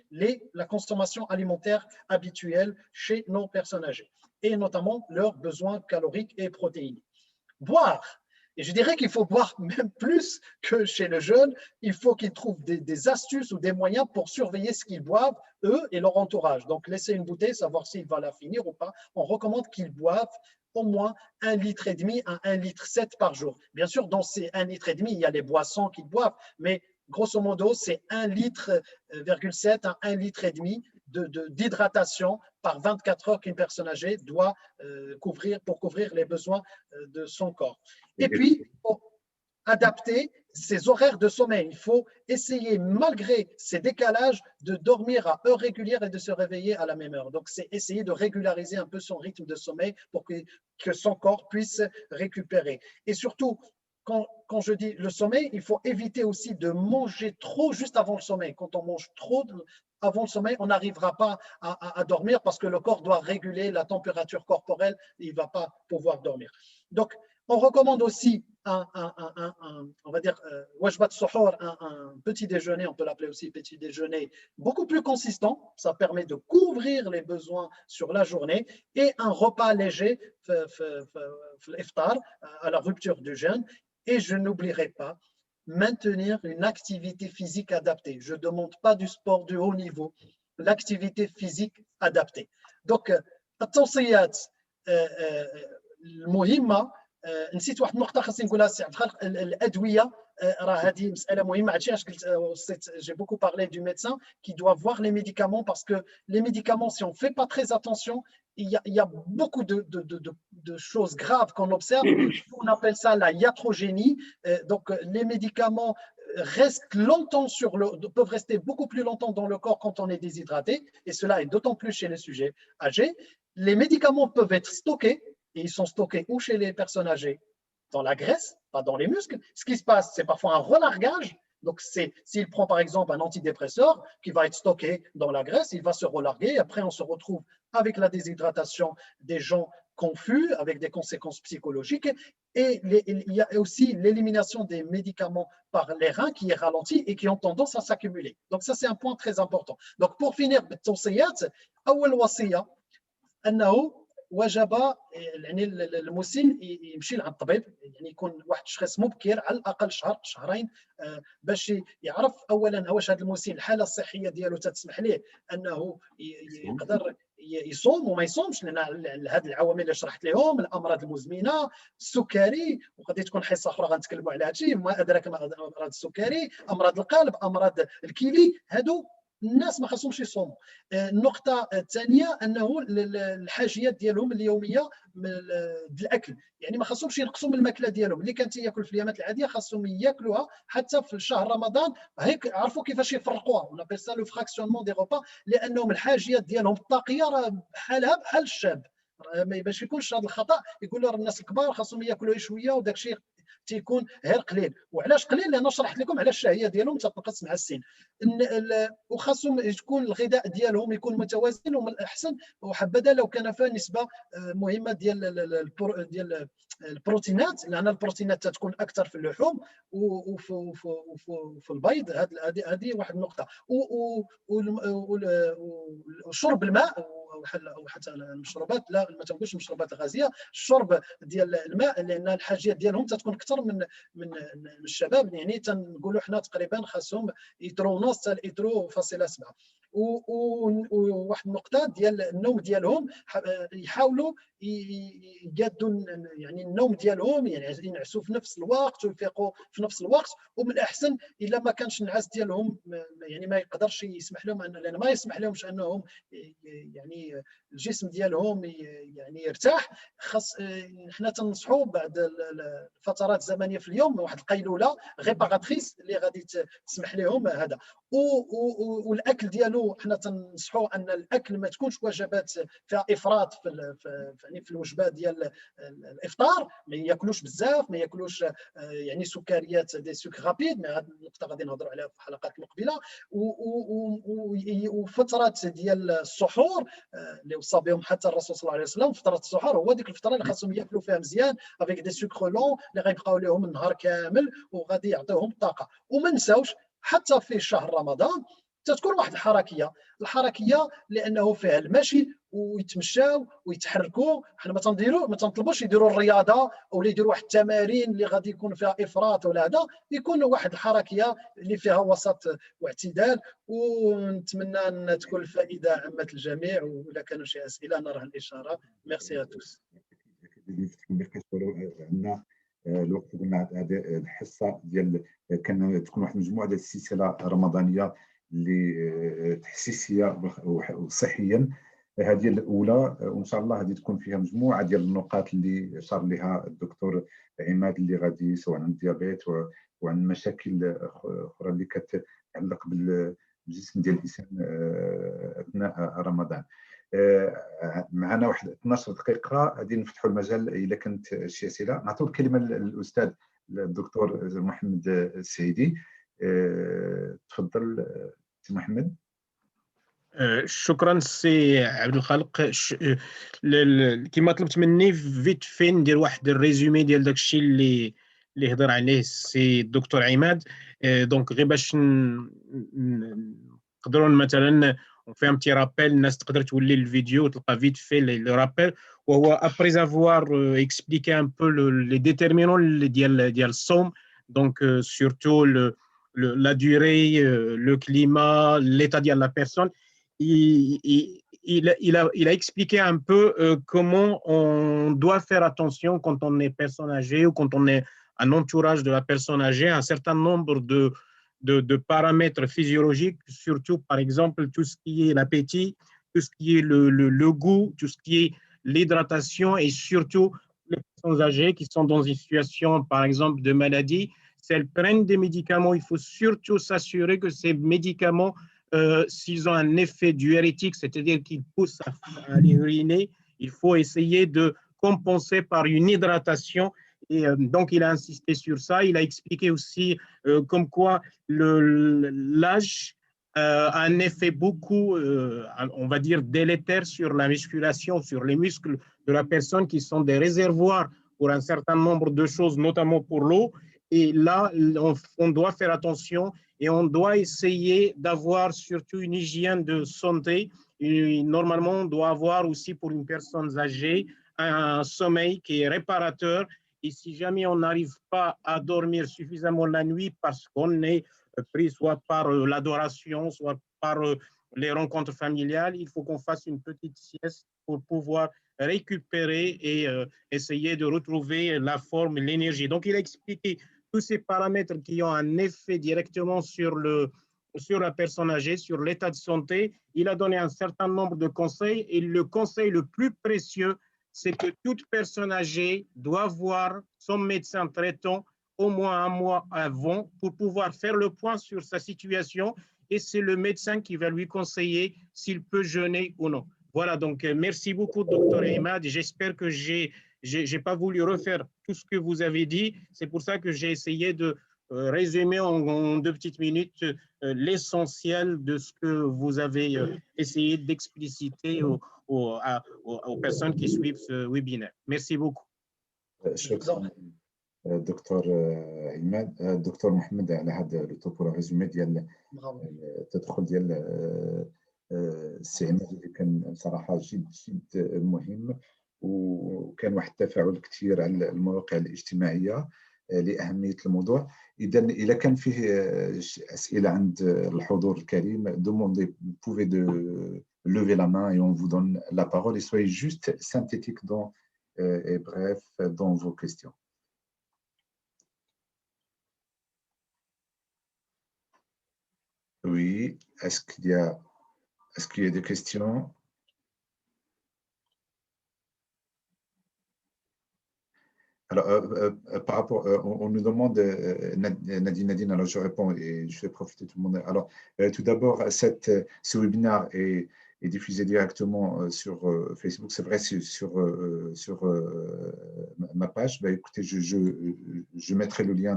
Speaker 2: la consommation alimentaire habituelle chez nos personnes âgées, et notamment leurs besoins caloriques et protéinés. Boire. Et je dirais qu'il faut boire même plus que chez le jeune. Il faut qu'ils trouvent des astuces ou des moyens pour surveiller ce qu'ils boivent, eux et leur entourage. Donc, laisser une bouteille, savoir s'il va la finir ou pas. On recommande qu'ils boivent au moins 1,5 litre à 1,7 litre par jour. Bien sûr, dans ces 1,5 litre, il y a les boissons qu'ils boivent, mais grosso modo, c'est 1,7 litre à 1,5 litre d'hydratation par 24 heures qu'une personne âgée doit couvrir pour couvrir les besoins de son corps. Et puis, pour adapter ses horaires de sommeil, il faut essayer, malgré ces décalages, de dormir à heure régulière et de se réveiller à la même heure. Donc, c'est essayer de régulariser un peu son rythme de sommeil pour que son corps puisse récupérer. Et surtout, quand je dis le sommeil, il faut éviter aussi de manger trop juste avant le sommeil. Quand on mange trop avant le sommeil, on n'arrivera pas à dormir parce que le corps doit réguler la température corporelle, il ne va pas pouvoir dormir. Donc, On recommande aussi on va dire, wajbat suhoor, un petit déjeuner, on peut l'appeler aussi petit déjeuner, beaucoup plus consistant. Ça permet de couvrir les besoins sur la journée, et un repas léger, l'iftar, à la rupture du jeûne. Et je n'oublierai pas, maintenir une activité physique adaptée. Je ne demande pas du sport de haut niveau, l'activité physique adaptée. Donc, التوصيات المهمه، نسيت واحد النقطه خاصني نقولها السي عبد الخالق، الادويه. راه هذه مساله مهمه. عرفتي علاش قلت وصيت؟ جي بوكو بارلي دو médecin qui doit voir les médicaments, parce que les médicaments, si on ne fait pas très attention, il y a beaucoup de choses graves qu'on observe. On appelle ça la iatrogénie. Donc les médicaments restent longtemps peuvent rester beaucoup plus longtemps dans le corps quand on est déshydraté, et cela est d'autant plus chez les sujets âgés. Les médicaments peuvent être stockés, et ils sont stockés où chez les personnes âgées? Dans la graisse, pas dans les muscles. Ce qui se passe, c'est parfois un relargage. Donc, s'il prend par exemple un antidépresseur qui va être stocké dans la graisse, il va se relarguer. Après, on se retrouve avec la déshydratation, des gens confus, avec des conséquences psychologiques. Et il y a aussi l'élimination des médicaments par les reins qui est ralentie et qui ont tendance à s'accumuler. Donc, ça, c'est un point très important. Donc, pour finir, بالتوصيات، أول وصية أنه وجب يعني المسن يمشي لعند الطبيب، يعني يكون واحد الشخص مبكر على الاقل شهر شهرين، باش يعرف اولا واش هذا المسن الحاله الصحيه ديالو تسمح ليه انه يقدر يصوم وما يصومش، لان هذه العوامل اللي شرحت لهم، الامراض المزمنه، السكري، وقد تكون حصه اخرى غنتكلموا على هذا الشيء، ما ادراك ما امراض السكري، امراض القلب، امراض الكلي، هادو الناس ما خاصهمش يصوموا. النقطه الثانيه انه الحاجيات ديالهم اليوميه بالاكل، يعني ما خاصهمش ينقصوا من الماكله ديالهم. اللي كانت ياكل في الايامات العاديه خاصهم ياكلوها حتى في شهر رمضان، هيك عرفوا كيفاش يفرقوها. اون ابل سا لو فراكسيونمون دي روبا، لانهم الحاجيات ديالهم الطاقيه راه بحالها بحال الشاب. باش يكونش هذا الخطا يقولوا الناس الكبار خاصهم ياكلوا شويه وداك الشيء تيكون غير قليل. وعلاش قليل؟ لان شرحت لكم على الشهيه ديالهم تتنقص مع السن، وخاصهم تكون الغذاء ديالهم يكون متوازن، ومن الاحسن وحبذا لو كان فيها نسبه مهمه ديال البروتينات، لان البروتينات تكون اكثر في اللحوم وفي البيض. هذه واحد النقطه. وشرب الماء، وحتى المشروبات، لا ما تنقولش المشروبات الغازيه، الشرب ديال الماء، لان الحاجيات ديالهم تتكون اكثر من الشباب. يعني تنقولوا حنا تقريبا خاصهم يترو ونص حتى الاترو فاصله 7. وواحد النقطه ديال النوم ديالهم، يحاولوا يقادوا يعني النوم ديالهم، يعني ينعسوا في نفس الوقت ويفيقوا في نفس الوقت. ومن الاحسن الا ما كانش النعاس ديالهم يعني ما يقدرش يسمح لهم، لان ما يسمح لهمش انهم يعني الجسم ديالهم يعني يرتاح. خاص حنا تنصحوا بعد الفترات الزمنيه في اليوم واحد القيلوله غيباغاتريس اللي غادي تسمح لهم هذا. والاكل ديالو حنا تنصحوا ان الاكل ما تكونش وجبات فيها افراط في الوجبات ديال الافطار، ما ياكلوش بزاف، ما ياكلوش يعني سكريات دي سوك رابيد. هذه النقطه غادي نهضروا عليها في الحلقات المقبله. وفترات ديال السحور اللي وصى بهم حتى الرسول صلى الله عليه وسلم، فتره السحور هو ديك الفتره اللي خاصهم ياكلوا فيها مزيان افيك دي سوكر لون اللي غيبقاو لهم النهار كامل وغادي يعطيوهم الطاقه. وما نساوش حتى في شهر رمضان تتكون واحد الحركيه لانه فيها المشي ويتمشاو ويتحركوا. حنا ما تنطلبوش يديروا الرياضه ولا يديروا واحد التمارين اللي غادي يكون فيها افراط ولا هذا، يكون واحد الحركيه اللي فيها وسط واعتدال. ونتمنى ان تكون الفائده عمت الجميع، ولا كانوا شي اسئله نرى الاشاره. ميرسي ا توس.
Speaker 1: عندنا الوقت قلنا هذه الحصه ديال كان تكون واحد المجموعه ديال السلسله رمضانيه اللي تحسيسيه وصحيا. هذه الاولى، وان شاء الله غادي تكون فيها مجموعه ديال النقاط اللي اشار لها الدكتور عماد، اللي غادي سواء عن الديابيت وعن مشاكل اخرى اللي كتعلق بالجسم ديال الانسان اثناء رمضان. معنا واحد 12 دقيقه غادي نفتحوا المجال اذا كانت شي اسئله. نعطيو الكلمه للاستاذ الدكتور محمد السعيدي. تفضل سي محمد.
Speaker 3: شكرا سي عبد الخالق. كما طلبت مني فيت فين ندير واحد الريزومي ديال داك الشيء اللي هضر عليه السي الدكتور عماد. دونك غير باش نقدروا مثلا في un petit rappel الناس تقدر تولي الفيديو وتلقى فيت في لو رابيل، وهو après avoir expliqué un peu les déterminants ديال الصوم. Donc surtout la durée, le climat, l'état de la personne. Il a expliqué un peu comment on doit faire attention quand on est personne âgée ou quand on est un entourage de la personne âgée, un certain nombre de paramètres physiologiques, surtout par exemple tout ce qui est l'appétit, tout ce qui est le goût, tout ce qui est l'hydratation et surtout les personnes âgées qui sont dans une situation par exemple de maladie. Si elles prennent des médicaments, il faut surtout s'assurer que ces médicaments s'ils ont un effet diurétique, c'est-à-dire qu'ils poussent à aller uriner, il faut essayer de compenser par une hydratation. Et donc, il a insisté sur ça. Il a expliqué aussi comme quoi l'âge a un effet beaucoup, on va dire, délétère sur la musculation, sur les muscles de la personne qui sont des réservoirs pour un certain nombre de choses, notamment pour l'eau. Et là, on doit faire attention et on doit essayer d'avoir surtout une hygiène de santé. Et normalement, on doit avoir aussi pour une personne âgée un sommeil qui est réparateur. Et si jamais on n'arrive pas à dormir suffisamment la nuit parce qu'on est pris soit par l'adoration, soit par les rencontres familiales, il faut qu'on fasse une petite sieste pour pouvoir récupérer et essayer de retrouver la forme, l'énergie. Donc, il a expliqué tous ces paramètres qui ont un effet directement sur la personne âgée, sur l'état de santé. Il a donné un certain nombre de conseils et le conseil le plus précieux, c'est que toute personne âgée doit voir son médecin traitant au moins un mois avant pour pouvoir faire le point sur sa situation et c'est le médecin qui va lui conseiller s'il peut jeûner ou non. Voilà, donc merci beaucoup, docteur Imad. J'espère que j'ai pas voulu refaire tout ce que vous avez dit. C'est pour ça que j'ai essayé de résumer en 2 petites minutes l'essentiel de ce que vous avez essayé d'expliciter aux personnes qui suivent ce webinaire. Merci beaucoup.
Speaker 1: دكتور عماد، دكتور محمد، على هذا لو ريزومي ديال التدخل ديال السي عماد اللي كان بصراحه جد مهم، وكان واحد التفاعل كثير على المواقع الاجتماعيه لاهميه الموضوع. اذا اذا كان فيه اسئله عند الحضور الكريم، demandez, vous pouvez de lever la main et on vous donne la parole, et soyez juste synthétique et bref dans vos questions. Oui, est-ce qu'il y a des questions? Alors, par rapport, on nous demande, Nadine, alors je réponds et je vais profiter de tout le monde. Alors, tout d'abord, ce webinaire est diffusé directement sur Facebook. C'est vrai, sur ma page. Ben, écoutez, je mettrai le lien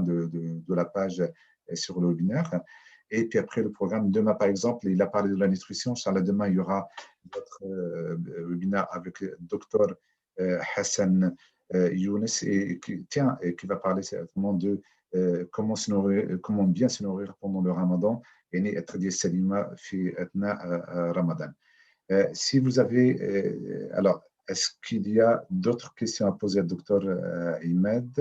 Speaker 1: de la page sur le webinaire. Et puis après, le programme demain, par exemple, il a parlé de la nutrition. Inch'Allah, demain, il y aura notre webinaire avec le docteur Hassan Younes et qui va parler certainement de comment bien se nourrir pendant le Ramadan et être des salima fi atna Ramadan. Si vous avez, alors, est-ce qu'il y a d'autres questions à poser au docteur Imad?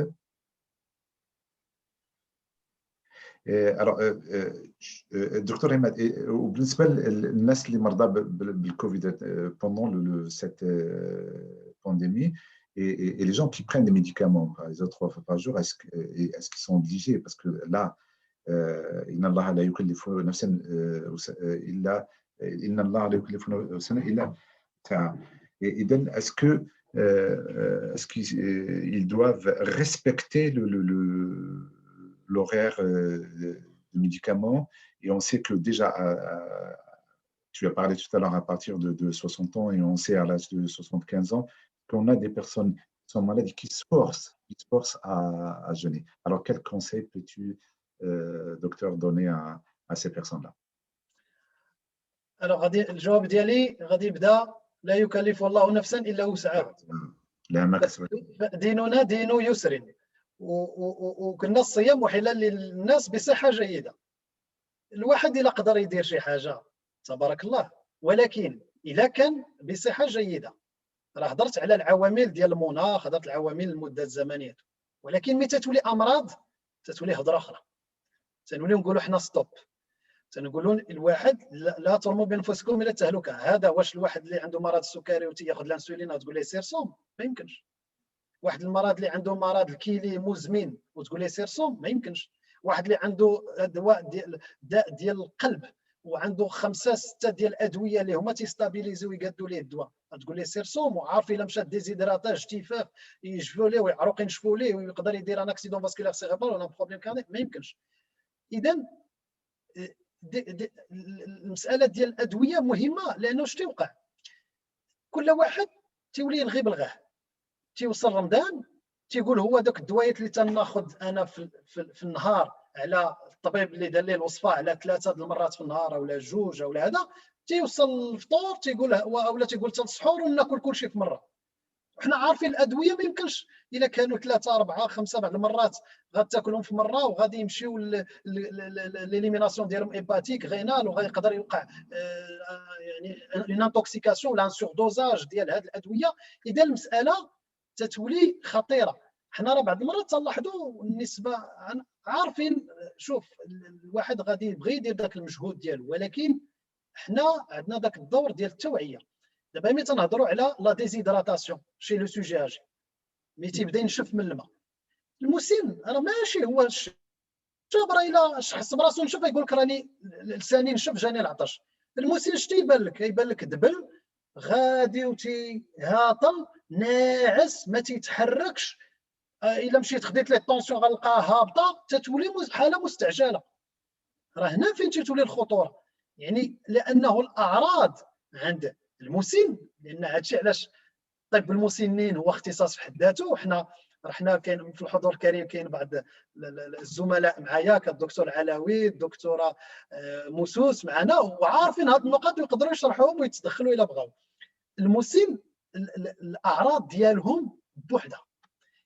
Speaker 1: Alors, دكتور عماد، وبالنسبه للناس اللي مرضى بالكوفيد pendant cette pandémie et les gens qui prennent des médicaments par exemple 3 fois par jour, est-ce qu'ils sont obligés, parce que là إن الله لا يكلف نفسا إلا إن الله لا يكلف نفسا إلا وسعها. إذا est-ce qu'ils doivent respecter l'horaire de médicaments? Et on sait que déjà, tu as parlé tout à l'heure à partir de 60 ans, et on sait à l'âge de 75 ans qu'on a des personnes qui sont malades et qui se forcent à jeûner. Alors, quel conseil peux-tu, docteur, donner à ces personnes-là?
Speaker 2: انا غادي الجواب ديالي غادي يبدا لا يكلف الله نفسا الا وسعها،
Speaker 1: لا ما كسبت.
Speaker 2: ديننا دين يسر، وكنا الصيام وحلا للناس بصحه جيده. الواحد الا قدر يدير شي حاجه تبارك الله، ولكن اذا كان بصحه جيده، راه هضرت على العوامل ديال المناخ، هضرت العوامل المده الزمنيه، ولكن ملي تتولي امراض تتولي هضره اخرى، تنوليو نقولوا حنا ستوب، تنقولوا الواحد لا ترموا بانفسكم الى التهلكه. هذا واش الواحد اللي عنده مرض السكري وتياخذ الانسولين تقول ليه سير صوم؟ ما يمكنش. واحد المرض اللي عنده مرض الكيلي مزمن وتقول ليه سير صوم؟ ما يمكنش. واحد اللي عنده دواء ديال القلب وعنده 5 6 ديال الادويه اللي هما تيستابيليزيو ويقادوا ليه الدواء، تقول ليه سير صوم؟ وعارف الا مشى ديزيدراتاج اجتفاف يجفوا ليه ويعرق ينشفوا ليه ويقدر يدير ان اكسيدون فاسكولار سيريبرال ولا بروبليم كاردياك، ما يمكنش. اذا المساله ديال الادويه مهمه، لانه اش تيوقع؟ كل واحد تيولي يلغي بالغاه، تيوصل رمضان تيقول هو داك الدوايات اللي تناخذ انا في النهار على الطبيب اللي دار ليه الوصفه على 3 المرات في النهار ولا 2 ولا هذا، تيوصل الفطور تيقول ولا تيقول حتى السحور وناكل كلشي في مره. وحنا عارفين الادويه ما يمكنش الا كانوا 3 4 5 بعض المرات غتاكلهم في مره وغادي يمشيو ليليميناسيون ديالهم ايباتيك غينال، وغيقدر يوقع يعني اون انتوكسيكاسيون ولا ان سوردوزاج ديال هذه الادويه. اذا المساله تتولي خطيره. حنا راه بعض المرات تلاحظوا النسبه عارفين، شوف الواحد غادي يبغي يدير ذاك المجهود ديالو، ولكن حنا عندنا ذاك الدور ديال التوعيه. دابا ملي تنهضروا على لا ديزيدراتاسيون شي لو سوجي اجي، ملي تيبدا ينشف من الماء، المسن راه ماشي هو شاب راه الا حس براسو نشف يقول لك راني لساني نشف جاني العطش. المسن اش تيبان لك؟ يبان لك دبل غادي وتيهاطل ناعس ما تيتحركش. الا مشيت خديت ليه الطونسيون غنلقاه هابطه، تتولي حاله مستعجله. راه هنا فين تتولي الخطوره، يعني لانه الاعراض عند المسن، لان هادشي علاش طب المسنين هو اختصاص في حد ذاته. حنا كاين في الحضور الكريم كاين بعض الزملاء معايا كالدكتور علاوي، الدكتوره مسوس معنا، وعارفين هاد النقاط ويقدروا يشرحوهم ويتدخلوا الا بغاو. المسن الاعراض ديالهم بوحدها،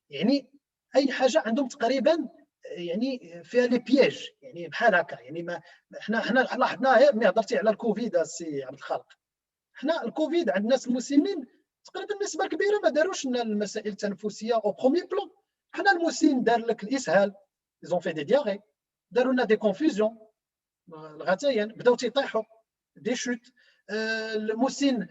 Speaker 2: يعني اي حاجه عندهم تقريبا يعني فيها لي بياج، يعني بحال هكا. يعني ما حنا لاحظناها ملي هضرتي على الكوفيد السي عبد الخالق. حنا الكوفيد عند الناس المسنين تقريبا نسبه كبيره ما داروش لنا المسائل التنفسيه او بروميي بلون. حنا المسن دار لك الاسهال، ايزون في دي دياغي، داروا لنا دي كونفيزيون، الغثيان بداو تيطيحوا، دي شوت. المسن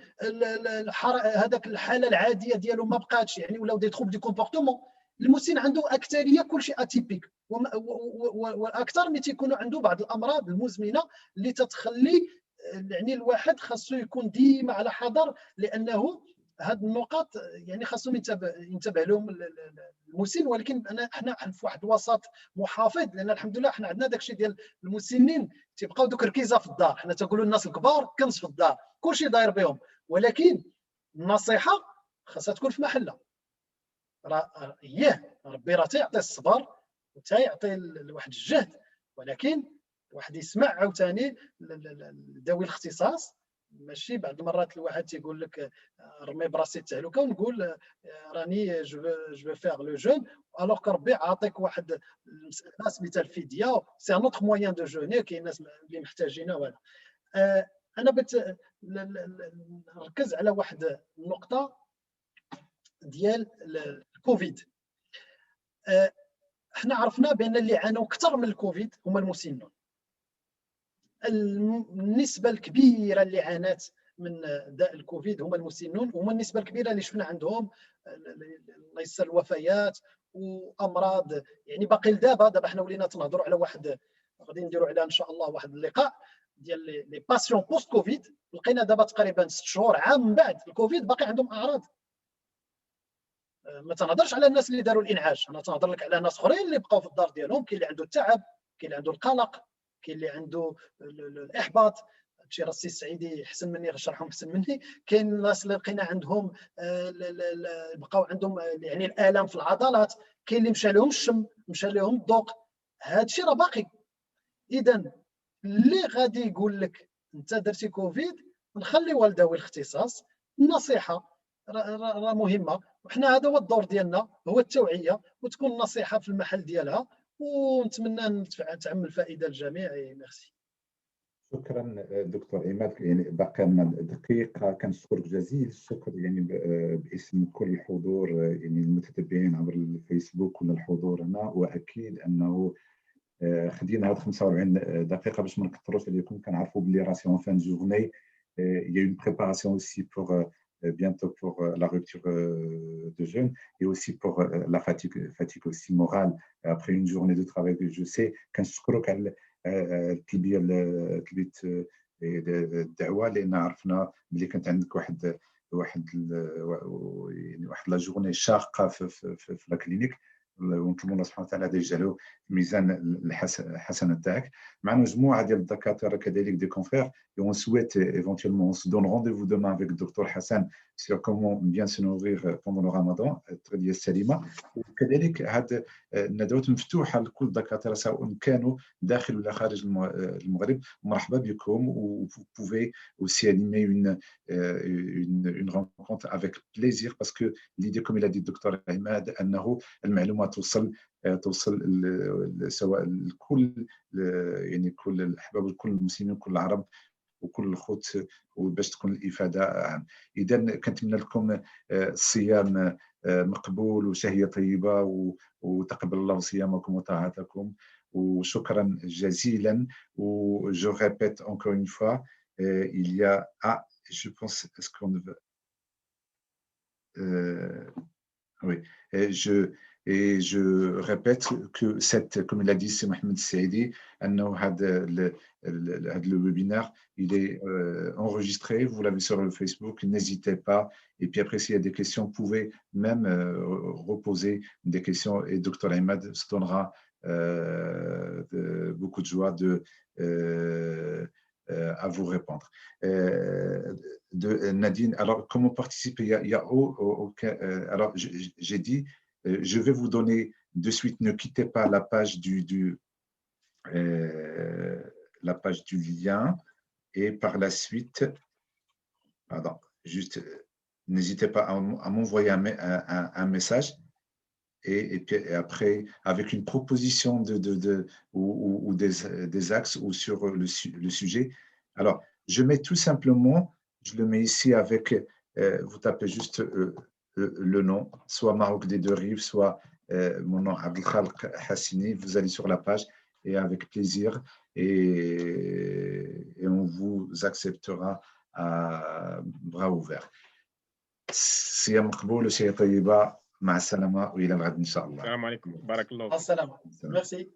Speaker 2: هذاك الحاله العاديه ديالو ما بقاتش، يعني ولاو دي تروب دي كومبورتمون. المسن عنده اكثريه كلشي اتيبيك، والاكثر ملي تيكونوا عنده بعض الامراض المزمنه اللي تتخلي يعني الواحد خاصو يكون ديما على حذر، لانه هاد النقاط يعني خاصهم ينتبه لهم المسن. ولكن حنا في واحد الوسط محافظ، لان الحمد لله حنا عندنا داكشي ديال المسنين تيبقاو دوك ركيزه في الدار. حنا تنقولوا الناس الكبار كنز في الدار كلشي داير بهم، ولكن النصيحه خاصها تكون في محلها. راه ربي راه تيعطي الصبر وتيعطي واحد الجهد، ولكن واحد يسمع عاوتاني ذوي الاختصاص. ماشي بعض المرات الواحد تيقول لك رمي براسي التهلكه ونقول راني جو فيغ لو جون، الوغ كربي عاطيك واحد الناس مثال فديه سي ان اوتر موين دو جوني. كاين ناس اللي محتاجينها. وهذا انا بغيت نركز على واحد النقطه ديال الكوفيد. احنا عرفنا بان اللي عانوا اكثر من الكوفيد هما المسنون. النسبه الكبيره اللي عانت من داء الكوفيد هما المسنون، وهما النسبه الكبيره اللي شفنا عندهم الله يسر الوفيات وامراض. يعني باقي دابا حنا ولينا تنهضروا على واحد، غادي نديروا عليها ان شاء الله واحد اللقاء ديال لي باسيون بوست كوفيد. لقينا دابا تقريبا 6 شهور عام من بعد الكوفيد باقي عندهم اعراض. ما تنهضرش على الناس اللي داروا الانعاش، انا تنهضر لك على ناس اخرين اللي بقاو في الدار ديالهم. كاين اللي عنده التعب، كاين اللي عنده القلق، كاين اللي عنده الاحباط. هادشي راه السي السعيدي احسن مني غيشرحهم احسن مني. كاين الناس اللي لقينا عندهم بقاو عندهم يعني الالام في العضلات، كاين اللي مشى لهم الشم، مشى لهم الذوق. هادشي راه باقي. اذا اللي غادي يقول لك انت درتي كوفيد نخليوها لذوي الاختصاص. النصيحه راه مهمه، وحنا هذا هو الدور ديالنا، هو التوعيه، وتكون النصيحه في المحل ديالها، ونتمنى تعم الفائده للجميع. ميرسي.
Speaker 1: شكرا دكتور عماد. يعني باقي لنا دقيقه. كنشكرك جزيل الشكر يعني باسم كل الحضور يعني المتتبعين عبر الفيسبوك ولا الحضور هنا. واكيد انه خدينا هاد 45 دقيقه باش ما نكثروش عليكم. كنعرفوا بلي راه سي فان جورني. Il y a une préparation aussi pour bientôt pour la rupture de jeûne et aussi pour la fatigue aussi morale après une journée de travail que je sais. كنشكرك على تلبيه الدعوه، لان عرفنا بلي كانت عندك واحد لا جورني شاقه في لا كلينيك، ونطلبوا الله سبحانه وتعالى هذا يجعله في ميزان الحسنات تاعك. مع مجموعه ديال الدكاتره كذلك دي كونفرير. Et on souhaite éventuellement, on se donne rendez-vous demain avec le docteur Hassan sur comment bien se nourrir pendant le Ramadan, التغذية السليمة. وكذلك هذه الندوات مفتوحة لكل الدكاترة سواء كانوا داخل ولا خارج المغرب. مرحبا بكم. و vous pouvez aussi animer une rencontre avec plaisir parce que l'idée, comme il a dit le docteur Ahmed, أنه المعلومة توصل سواء لكل يعني كل الأحباب وكل المسلمين وكل العرب وكل الخوت، وباش تكون الافاده عام. اذا كنتمنى لكم صيام مقبول وشهيه طيبه، وتقبل الله صيامكم وطاعتكم، وشكرا جزيلا. و je répète encore une fois, il y a je pense est-ce qu'on oui, et je répète que comme il a dit, c'est Mohamed Saïdi, le webinaire, il est enregistré, vous l'avez sur le Facebook, n'hésitez pas. Et puis après, s'il y a des questions, vous pouvez même reposer des questions et Dr Ahmed se donnera beaucoup de joie à vous répondre. De Nadine, alors comment participer? Il y a aucun. Alors j'ai dit, je vais vous donner de suite. Ne quittez pas la page la page du lien, et par la suite, pardon, juste n'hésitez pas à m'envoyer un message. Et puis après, avec une proposition ou des axes ou sur le sujet. Alors, je mets tout simplement, je le mets ici avec, vous tapez juste le nom, soit Maroc des Deux Rives, soit mon nom Abdelkhalq Hassini. Vous allez sur la page et avec plaisir, et on vous acceptera à bras ouverts. صيام مقبول وشيء طيبة. مع السلامة وإلى الغد إن شاء الله.
Speaker 3: السلام عليكم. بارك الله فيك.
Speaker 2: السلام. ميرسي.